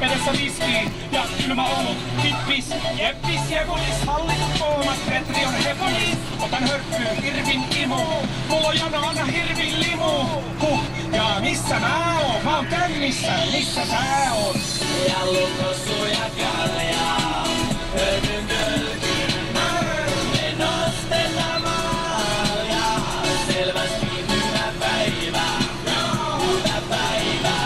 edessä viski ja kylmä olut. Hippis, jeppis ja kulis, hallitut koomas, Petri on hepolis. Otan hörppyyn, hirvin imu, mulla on jano, anna hirvin limu. Ja missä mä oon? Mä oon kännissä, missä sä oot? Ja lukossu ja kaljaa, hörpyn kölkyyn. Me nostetaan maljaa, selvästi hyvä päivä. Hyvä päivä,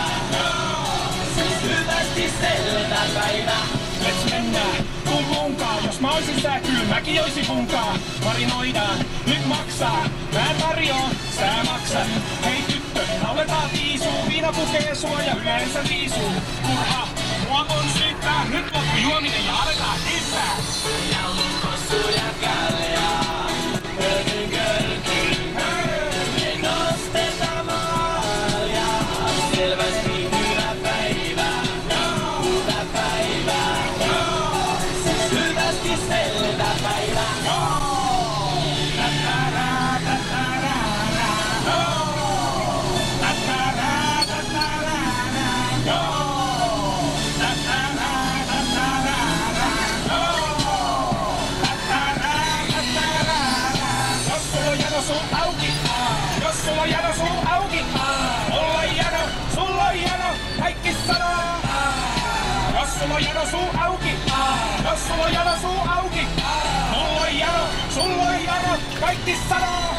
siis hyvästi selvä päivä. Let's mennään, tuu munkaan. Jos mä oisin sä, kyl mäkin oisin munkaan. Marinoidaan, nyt maksaa. Mä tarjoon, sä maksat. Hei tyttö, lauletaan viisuu. Viina pukee sua ja yleensä viisuu. Turha, mua on syyttää. Nyt loppu juominen ja aletaan kiittää. Ja lukossu ja kaljaa, hörpyn kölkyyn. Me nostetaan maljaa, selvästi hyvä päivä. Hyvä päivä, siis hyvästi selvä päivä. Jos sulla on jano suu auki, mulla on jano, sulla on jano, kaikki sanoo. Jos sulla on jano suu auki, jos sulla on jano suu auki, mulla on jano, sulla on jano, kaikki sanoo.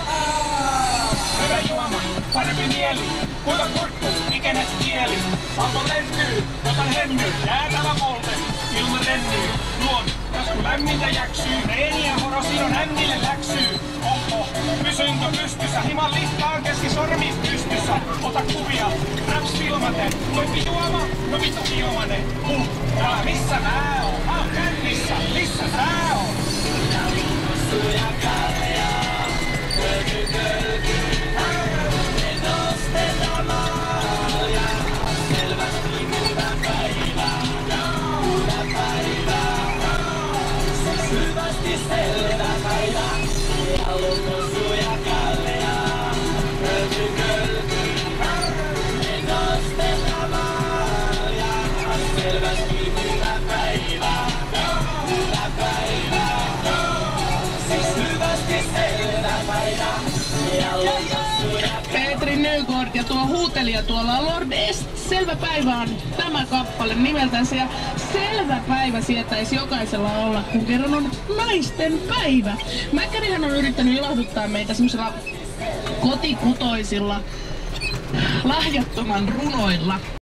Hyvä juoma, parempi mieli, kuinka kurkku, ikenes kieli. Alko lentyy, otan henny, jäätävä molte, ilma rennyy, luon, tasku lämmintä jäksyy, reeniä horosin on ännille läksyy. Oho, pysynkö pystyssä, himan lihtaan keski sormi pystyssä. Ota kuvia, raps filmaten, toipi juoma, no vittu juomane. Ja missä mä oon? Mä oon kännissä, missä sä oot? Ja lukossu ja kaljaa, hörpyn kölkyyn. Me nostetaan maljaa, selvästi hyvä päivä. Hyvä päivä, siis hyvästi selvä päivä. Ja lukossu ja kaljaa, hörpyn kölkyyn. Me nostetaan maljaa, selvästi hyvä päivä. Hyvä päivä, siis hyvästi selvä päivä. Ja lukossu ja Petri Nygård ja tuo huutelija tuolla on Lord Est. Selvä päivä on tämä kappale nimeltänsä ja selvä päivä sietäisi jokaisella olla, kun kerran on naisten päivä. Mäkkärihän on yrittänyt ilahduttaa meitä semmosilla kotikutoisilla lahjattoman runoilla.